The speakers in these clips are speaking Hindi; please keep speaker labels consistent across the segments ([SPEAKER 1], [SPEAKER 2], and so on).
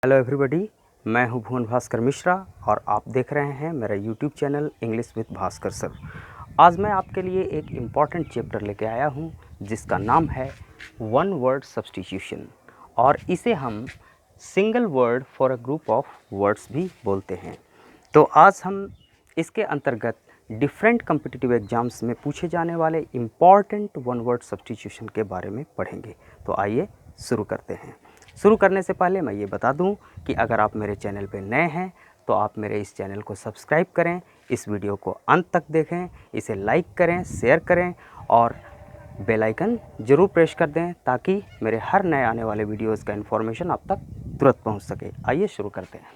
[SPEAKER 1] हेलो एवरीबॉडी, मैं हूं भुवन भास्कर मिश्रा और आप देख रहे हैं मेरा YouTube channel English with Bhaskar sir. आज मैं आपके लिए एक इम्पॉर्टेंट चैप्टर लेके आया हूं जिसका नाम है वन वर्ड सब्स्टिट्यूशन और इसे हम single word for a group of words भी बोलते हैं। तो आज हम इसके अंतर्गत डिफरेंट कॉम्पिटिटिव एग्जाम्स में पूछे जाने वाले इम्पॉर्टेंट वन वर्ड सब्स्टिट्यूशन के बारे में पढ़ेंगे। तो आइए शुरू करते हैं। शुरू करने से पहले मैं ये बता दूं कि अगर आप मेरे चैनल पर नए हैं तो आप मेरे इस चैनल को सब्सक्राइब करें, इस वीडियो को अंत तक देखें, इसे लाइक करें, शेयर करें और बेल आइकन ज़रूर प्रेस कर दें ताकि मेरे हर नए आने वाले वीडियोज़ का इन्फॉर्मेशन आप तक तुरंत पहुंच सके। आइए शुरू करते हैं।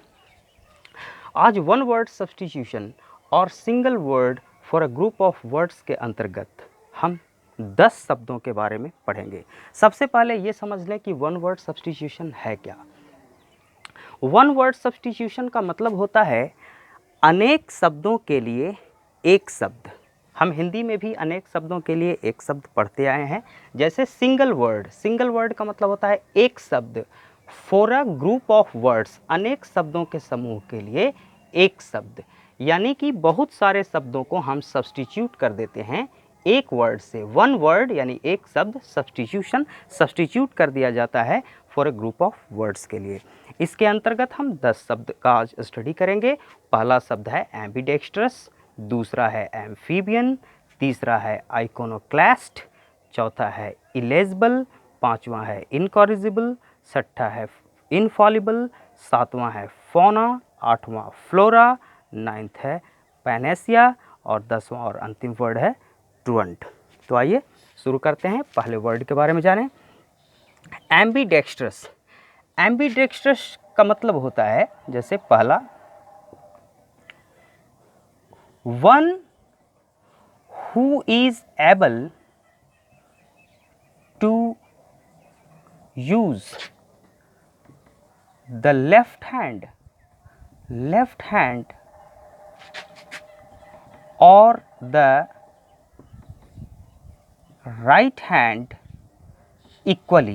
[SPEAKER 1] आज वन वर्ड सब्स्टिट्यूशन और single word for a group of words के अंतर्गत हम 10 शब्दों के बारे में पढ़ेंगे। सबसे पहले ये समझ लें कि वन वर्ड सब्स्टिट्यूशन है क्या। वन वर्ड सब्स्टिट्यूशन का मतलब होता है अनेक शब्दों के लिए एक शब्द। हम हिंदी में भी अनेक शब्दों के लिए एक शब्द पढ़ते आए हैं। जैसे सिंगल वर्ड का मतलब होता है एक शब्द। For a group of words, अनेक शब्दों के समूह के लिए एक शब्द, यानी कि बहुत सारे शब्दों को हम सब्स्टिट्यूट कर देते हैं एक वर्ड से। वन वर्ड यानी एक शब्द सब्स्टिट्यूट कर दिया जाता है for a group of words के लिए। इसके अंतर्गत हम 10 शब्द का आज स्टडी करेंगे। पहला शब्द है एम्बीडेक्स्ट्रस, दूसरा है एम्फीबियन, तीसरा है आइकोनोक्लास्ट, चौथा है इलेजिबल, पांचवा है इनकॉरिजिबल, छठा है इनफॉलिबल, सातवां है फौना, आठवां फ्लोरा, नाइन्थ है पैनेसिया और 10वां और अंतिम वर्ड है ट्रुएंट। तो आइए शुरू करते हैं, पहले वर्ड के बारे में जानें। एम्बीडेक्स्ट्रस। एम्बीडेक्स्ट्रस का मतलब होता है, जैसे पहला, one who is able to use the left hand और the right hand equally.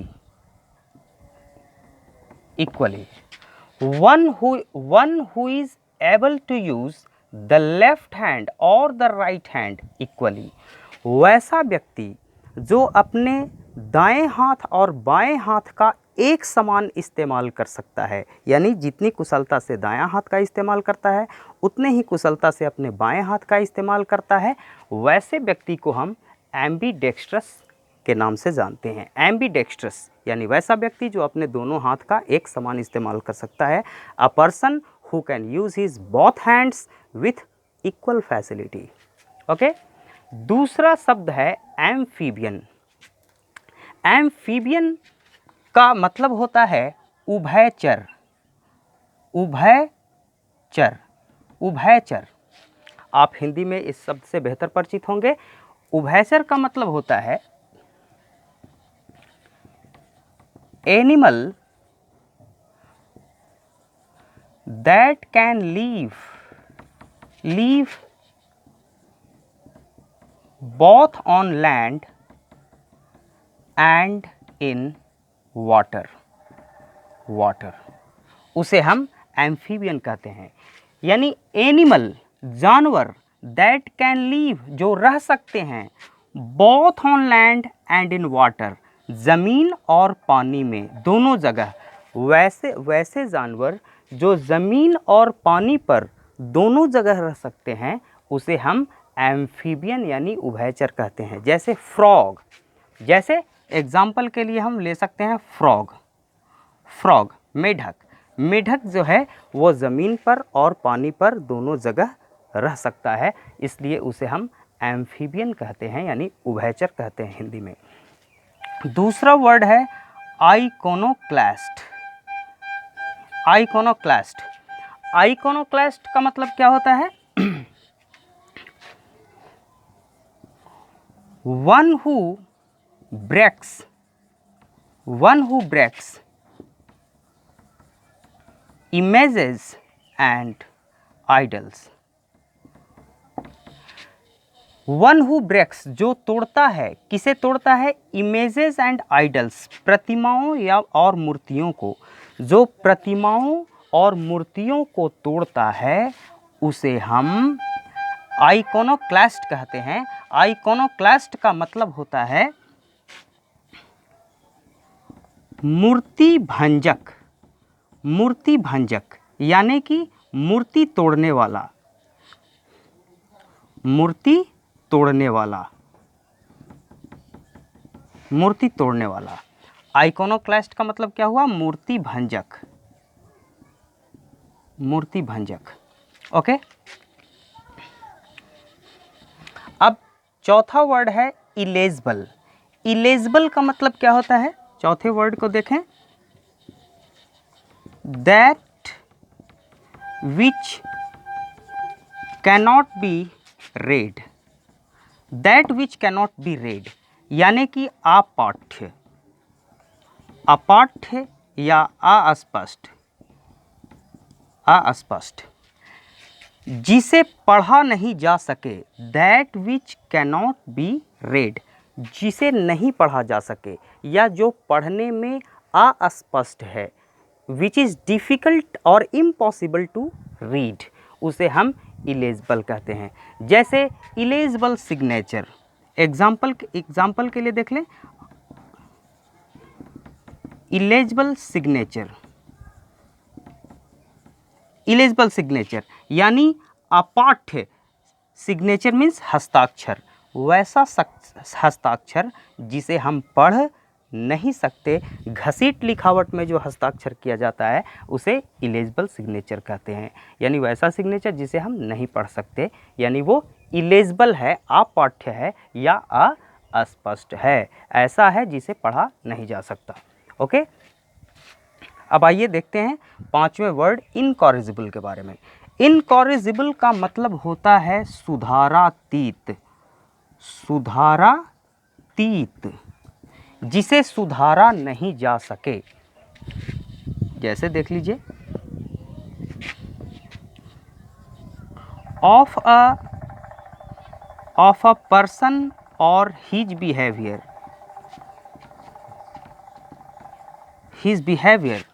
[SPEAKER 1] One who is able to use the left hand or the right hand equally. वैसा व्यक्ति जो अपने दाएं हाथ और बाएं हाथ का एक समान इस्तेमाल कर सकता है, यानी जितनी कुशलता से दायां हाथ का इस्तेमाल करता है उतने ही कुशलता से अपने बाएं हाथ का इस्तेमाल करता है, वैसे व्यक्ति को हम एम्बीडेक्स्ट्रस के नाम से जानते हैं। एम्बीडेक्स्ट्रस यानी वैसा व्यक्ति जो अपने दोनों हाथ का एक समान इस्तेमाल कर सकता है। A person who can use his both hands with equal facility. Okay. दूसरा शब्द है एम्फीबियन। एम्फीबियन का मतलब होता है उभयचर। उभयचर आप हिंदी में इस शब्द से बेहतर परिचित होंगे। उभयचर का मतलब होता है animal that can leave both on land and in water. उसे हम एम्फीबियन कहते हैं। यानी एनिमल, जानवर, दैट कैन लीव जो रह सकते हैं, both on land and in water ज़मीन और पानी में, दोनों जगह। वैसे जानवर जो ज़मीन और पानी पर दोनों जगह रह सकते हैं उसे हम एम्फीबियन यानी उभयचर कहते हैं। जैसे फ्रॉग, जैसे एग्जाम्पल के लिए हम ले सकते हैं फ्रॉग मेढक जो है वो ज़मीन पर और पानी पर दोनों जगह रह सकता है, इसलिए उसे हम एम्फीबियन कहते हैं यानी उभयचर कहते हैं हिंदी में। दूसरा वर्ड है आइकोनोक्लास्ट। आइकोनोक्लास्ट का मतलब क्या होता है? One who breaks images and idols. One who breaks जो तोड़ता है, किसे तोड़ता है? इमेजेस एंड आइडल्स, प्रतिमाओं या और मूर्तियों को। जो प्रतिमाओं और मूर्तियों को तोड़ता है उसे हम आइकोनोक्लास्ट कहते हैं। आइकोनोक्लास्ट का मतलब होता है मूर्ति भंजक। मूर्ति भंजक यानी कि मूर्ति तोड़ने वाला। मूर्ति तोड़ने वाला। मूर्ति तोड़ने वाला। आइकोनोक्लास्ट का मतलब क्या हुआ? मूर्ति भंजक। मूर्ति भंजक। ओके। अब चौथा वर्ड है इलेजिबल। इलेजिबल का मतलब क्या होता है? चौथे वर्ड को देखें। That which cannot be red. That which cannot be red यानी कि अपाठ्य। अपाठ्य या अस्पष्ट। अस्पष्ट, जिसे पढ़ा नहीं जा सके। That which cannot be red, जिसे नहीं पढ़ा जा सके या जो पढ़ने में अस्पष्ट है। विच इज़ डिफ़िकल्ट और इम्पॉसिबल टू रीड, उसे हम इलेजिबल कहते हैं। जैसे इलेजिबल सिग्नेचर। एग्जाम्पल के लिए देख लें। Illegible signature. इलेजिबल सिग्नेचर यानी अपाठ्य। सिग्नेचर मीन्स हस्ताक्षर। वैसा हस्ताक्षर जिसे हम पढ़ नहीं सकते। घसीट लिखावट में जो हस्ताक्षर किया जाता है उसे इलेजिबल सिग्नेचर कहते हैं। यानी वैसा सिग्नेचर जिसे हम नहीं पढ़ सकते, यानी वो इलेजिबल है, अपाठ्य है या अस्पष्ट है। ऐसा है जिसे पढ़ा नहीं जा सकता। ओके। अब आइए देखते हैं पांचवें वर्ड इनकॉरिजिबल के बारे में। इनकॉरिजिबल का मतलब होता है सुधारातीत। सुधारातीत, जिसे सुधारा नहीं जा सके। जैसे देख लीजिए, ऑफ अ पर्सन और his behaviour. His behaviour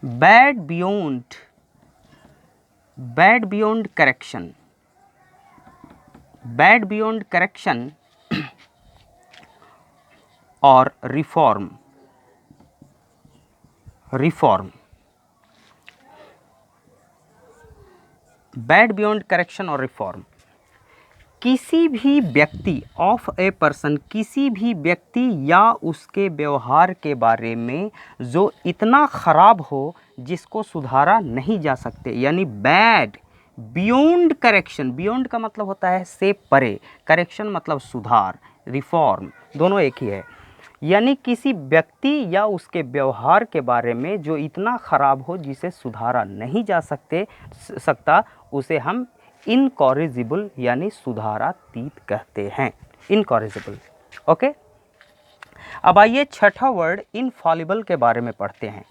[SPEAKER 1] bad beyond correction। bad beyond correction और reform। bad beyond correction और reform। किसी भी व्यक्ति, ऑफ ए पर्सन, किसी भी व्यक्ति या उसके व्यवहार के बारे में जो इतना ख़राब हो जिसको सुधारा नहीं जा सकते। यानी बैड बियॉन्ड करेक्शन। बियॉन्ड का मतलब होता है से परे, करेक्शन मतलब सुधार, रिफॉर्म दोनों एक ही है। यानी किसी व्यक्ति या उसके व्यवहार के बारे में जो इतना ख़राब हो जिसे सुधारा नहीं जा सकता, उसे हम इनकॉरिजिबल यानी सुधारातीत कहते हैं। इनकॉरिजिबल। ओके। अब आइए छठा वर्ड इनफॉलिबल के बारे में पढ़ते हैं।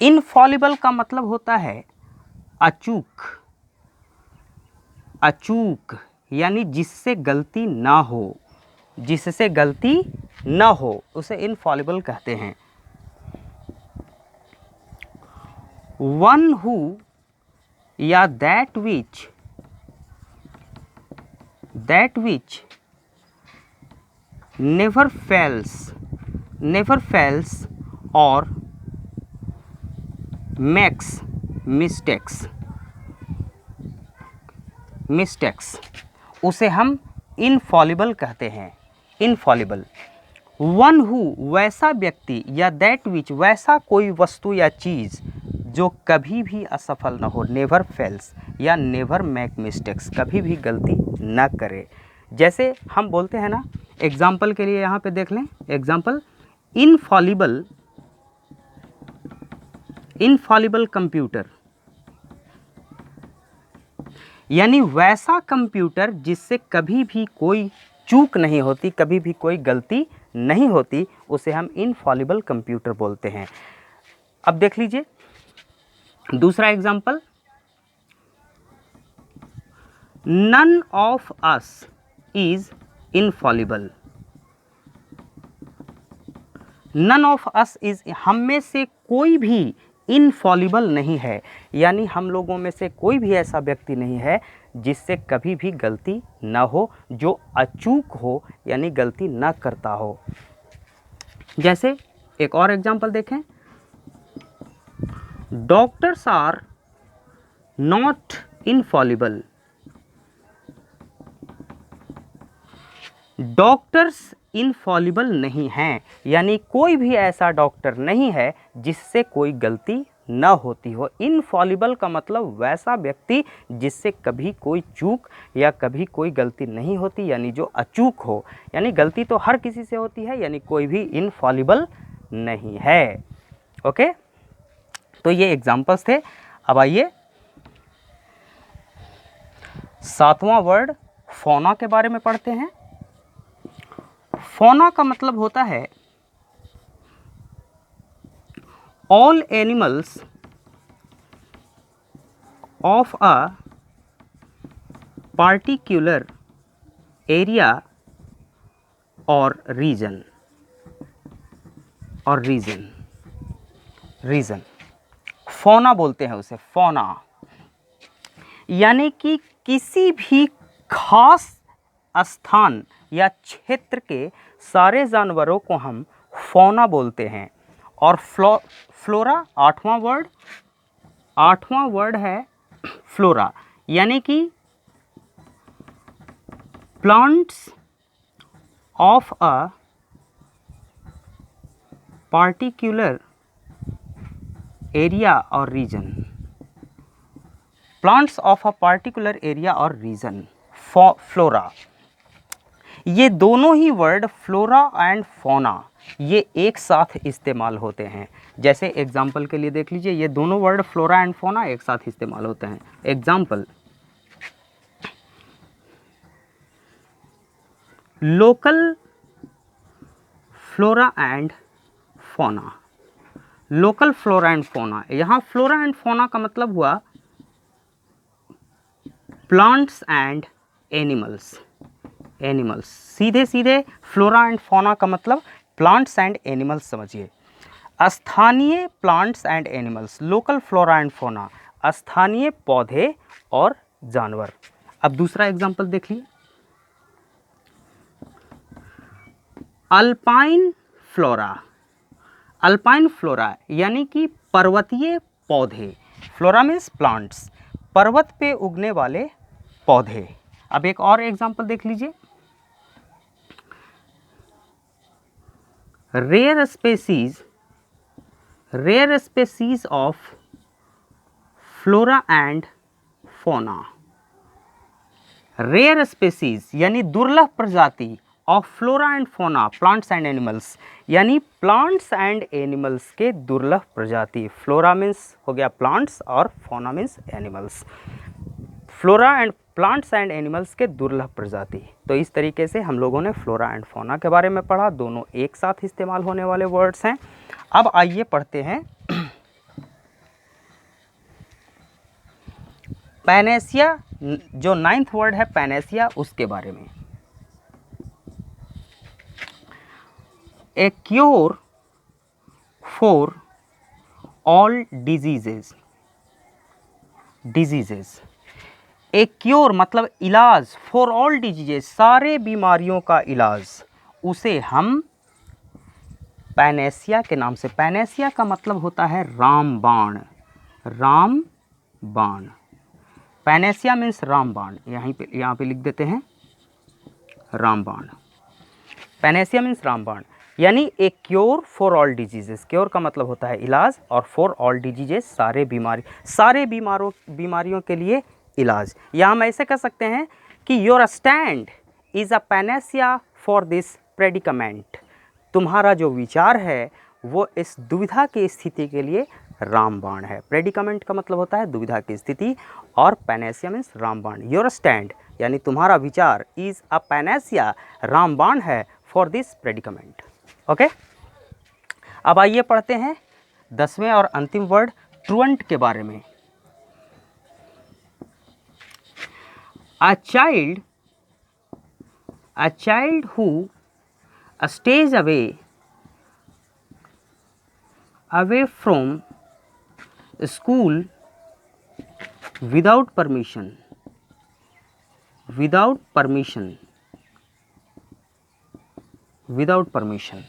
[SPEAKER 1] इनफॉलिबल का मतलब होता है अचूक। अचूक यानी जिससे गलती ना हो। जिससे गलती ना हो उसे इनफॉलिबल कहते हैं। वन हु या दैट विच नेवर फेल्स और मेक्स मिस्टेक्स, उसे हम इनफॉलिबल कहते हैं। इनफॉलिबल। वन हु वैसा व्यक्ति या दैट विच वैसा कोई वस्तु या चीज़ जो कभी भी असफल न हो। नेवर फेल्स या नेवर मेक मिस्टेक्स, कभी भी गलती न करे। जैसे हम बोलते हैं ना, एग्जाम्पल के लिए यहाँ पे देख लें। एग्जाम्पल, इनफॉलिबल कंप्यूटर यानी वैसा कंप्यूटर जिससे कभी भी कोई चूक नहीं होती, कभी भी कोई गलती नहीं होती, उसे हम इनफॉलिबल कंप्यूटर बोलते हैं। अब देख लीजिए दूसरा example, none of us is infallible. None of us is, हम में से कोई भी इनफॉलिबल नहीं है, यानी हम लोगों में से कोई भी ऐसा व्यक्ति नहीं है जिससे कभी भी गलती ना हो, जो अचूक हो यानी गलती ना करता हो। जैसे एक और एग्जांपल देखें, doctors are not infallible, doctors infallible नहीं हैं, यानी कोई भी ऐसा डॉक्टर नहीं है जिससे कोई गलती ना होती हो। इनफॉलिबल का मतलब वैसा व्यक्ति जिससे कभी कोई चूक या कभी कोई गलती नहीं होती, यानी जो अचूक हो, यानी गलती तो हर किसी से होती है, यानी कोई भी इनफॉलिबल नहीं है। ओके, तो ये एग्जाम्पल्स थे। अब आइए 7वां वर्ड फौना के बारे में पढ़ते हैं। फौना का मतलब होता है all animals of a particular area और रीजन, और रीजन फौना बोलते हैं उसे, फौना, यानी कि किसी भी खास स्थान या क्षेत्र के सारे जानवरों को हम फौना बोलते हैं। और फ्लोरा 8वां वर्ड है फ्लोरा, यानी कि plants of a particular area और region, plants of a particular area और रीजन, फ्लोरा। ये दोनों ही वर्ड फ्लोरा एंड फौना ये एक साथ इस्तेमाल होते हैं। जैसे एग्जाम्पल के लिए देख लीजिए, ये दोनों वर्ड फ्लोरा एंड फौना एक साथ इस्तेमाल होते हैं। Example, local flora and fauna, local flora and fauna. यहाँ फ्लोरा एंड फौना का मतलब हुआ प्लांट्स एंड एनिमल्स, एनिमल्स, सीधे सीधे फ्लोरा एंड फौना का मतलब प्लांट्स एंड एनिमल्स समझिए। स्थानीय plants and animals, local flora and fauna, स्थानीय पौधे और जानवर। अब दूसरा एग्जांपल देख लीजिए, अल्पाइन फ्लोरा, अल्पाइन फ्लोरा यानी कि पर्वतीय पौधे, फ्लोरा मीन्स प्लांट्स, पर्वत पे उगने वाले पौधे। अब एक और एग्जांपल देख लीजिए, rare species of flora and fauna, rare species यानी दुर्लभ प्रजाति of flora and fauna, plants and animals, यानी प्लांट्स एंड एनिमल्स के दुर्लभ प्रजाति। फ्लोरा मीन्स हो गया प्लांट्स और fauna means animals, flora and plants and animals के दुर्लभ प्रजाति। तो इस तरीके से हम लोगों ने फ्लोरा एंड फौना के बारे में पढ़ा, दोनों एक साथ इस्तेमाल होने वाले वर्ड्स हैं। अब आइए पढ़ते हैं पैनेसिया, जो 9th वर्ड है पैनेसिया, उसके बारे में। ए cure for all diseases, A cure मतलब इलाज, फॉर ऑल डिजीजेज सारे बीमारियों का इलाज, उसे हम पैनेसिया के नाम से, पैनेसिया का मतलब होता है रामबाण, रामबाण, पैनेसिया मीन्स रामबाण, यहाँ पे लिख देते हैं रामबाण, पैनेसिया मीन्स रामबाण, यानी ए cure for all diseases, cure का मतलब होता है इलाज, और फॉर ऑल डिजीजेस सारे बीमारियों के लिए इलाज। या हम ऐसे कह सकते हैं कि your stand is a Panacea for this predicament, तुम्हारा जो विचार है वो इस दुविधा की स्थिति के लिए रामबाण है। प्रेडिकमेंट का मतलब होता है दुविधा की स्थिति, और पैनेसिया मीन्स रामबाण। योर स्टैंड यानी तुम्हारा विचार इज अ पैनेसिया, रामबाण है फॉर दिस प्रेडिकमेंट। ओके, अब आइए पढ़ते हैं 10वें और अंतिम वर्ड ट्रुएंट के बारे में। A child who stays away away from school without permission, without permission, without permission।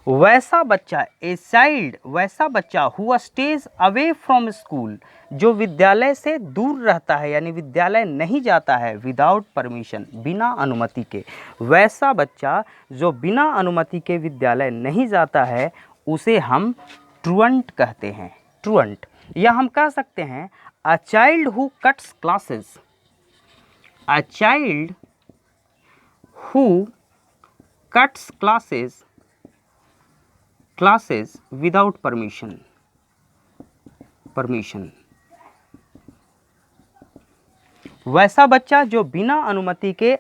[SPEAKER 1] वैसा बच्चा, ए चाइल्ड, वैसा बच्चा who stays away from school, जो विद्यालय से दूर रहता है यानी विद्यालय नहीं जाता है, विदाउट परमिशन, बिना अनुमति के। वैसा बच्चा जो बिना अनुमति के विद्यालय नहीं जाता है उसे हम ट्रुएंट कहते हैं, ट्रुएंट। या हम कह सकते हैं a child who cuts classes, a child who cuts classes, classes without permission, permission। वैसा बच्चा जो बिना अनुमति के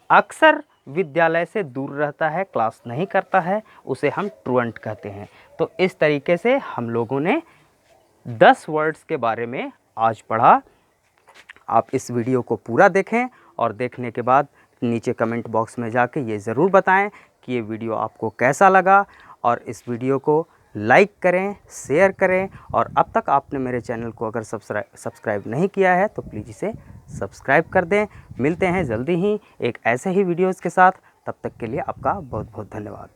[SPEAKER 1] अक्सर विद्यालय से दूर रहता है, क्लास नहीं करता है, उसे हम ट्रुएंट कहते हैं। तो इस तरीके से हम लोगों ने 10 वर्ड्स के बारे में आज पढ़ा। आप इस वीडियो को पूरा देखें और देखने के बाद नीचे कमेंट बॉक्स में जाके ये ज़रूर बताएं कि ये वीडियो आपको कैसा लगा, और इस वीडियो को लाइक करें, शेयर करें, और अब तक आपने मेरे चैनल को अगर सब्सक्राइब नहीं किया है तो प्लीज़ इसे सब्सक्राइब कर दें। मिलते हैं जल्दी ही एक ऐसे ही वीडियोज़ के साथ, तब तक के लिए आपका बहुत बहुत धन्यवाद।